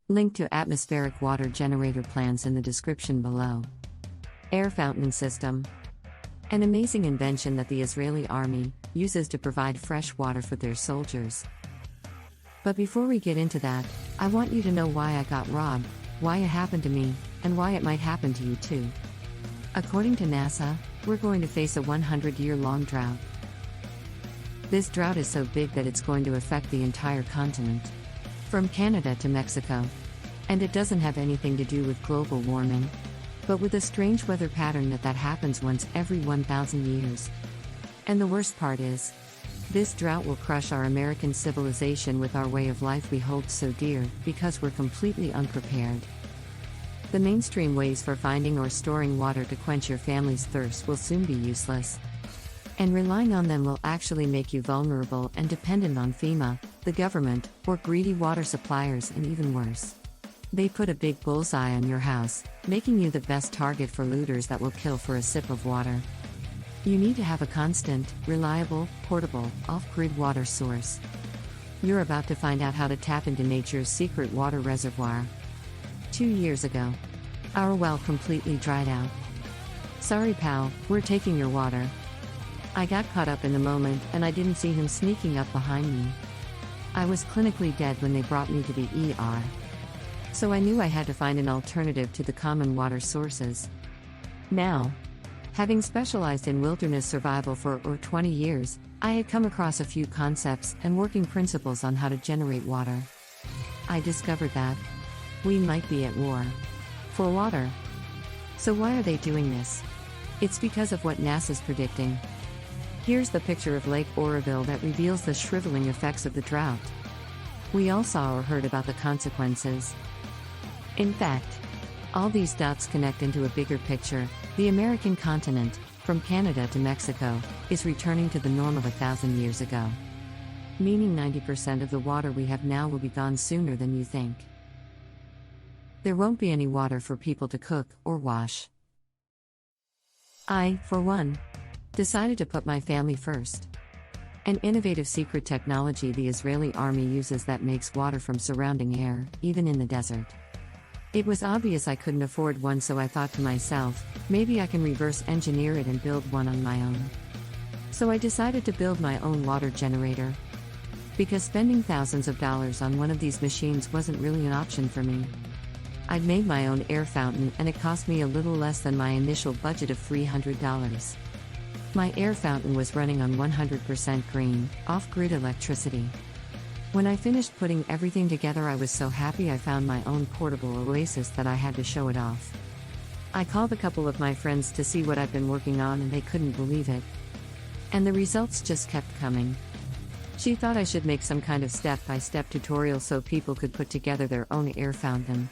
Link to atmospheric water generator plans in the description below. Air fountain system. An amazing invention that the Israeli army uses to provide fresh water for their soldiers. But before we get into that, I want you to know why I got robbed, why it happened to me, and why it might happen to you too. According to NASA, we're going to face a 100-year-long drought. This drought is so big that it's going to affect the entire continent, from Canada to Mexico. And it doesn't have anything to do with global warming, but with a strange weather pattern that happens once every 1,000 years. And the worst part is, this drought will crush our American civilization with our way of life we hold so dear, because we're completely unprepared. The mainstream ways for finding or storing water to quench your family's thirst will soon be useless. And relying on them will actually make you vulnerable and dependent on FEMA, the government, or greedy water suppliers, and even worse. They put a big bullseye on your house, making you the best target for looters that will kill for a sip of water. You need to have a constant, reliable, portable, off-grid water source. You're about to find out how to tap into nature's secret water reservoir. 2 years ago, our well completely dried out. Sorry pal, we're taking your water. I got caught up in the moment and I didn't see him sneaking up behind me. I was clinically dead when they brought me to the ER. So I knew I had to find an alternative to the common water sources. Now, having specialized in wilderness survival for over 20 years, I had come across a few concepts and working principles on how to generate water. I discovered that we might be at war for water. So why are they doing this? It's because of what NASA's predicting. Here's the picture of Lake Oroville that reveals the shriveling effects of the drought. We all saw or heard about the consequences. In fact, all these dots connect into a bigger picture. The American continent, from Canada to Mexico, is returning to the norm of 1,000 years ago. Meaning 90% of the water we have now will be gone sooner than you think. There won't be any water for people to cook or wash. I, for one, decided to put my family first. An innovative secret technology the Israeli army uses that makes water from surrounding air, even in the desert. It was obvious I couldn't afford one, so I thought to myself, maybe I can reverse engineer it and build one on my own. So I decided to build my own water generator. Because spending thousands of dollars on one of these machines wasn't really an option for me. I'd made my own air fountain and it cost me a little less than my initial budget of $300. My air fountain was running on 100% green, off-grid electricity. When I finished putting everything together, I was so happy I found my own portable oasis that I had to show it off. I called a couple of my friends to see what I've been working on and they couldn't believe it. And the results just kept coming. She thought I should make some kind of step-by-step tutorial so people could put together their own air fountain.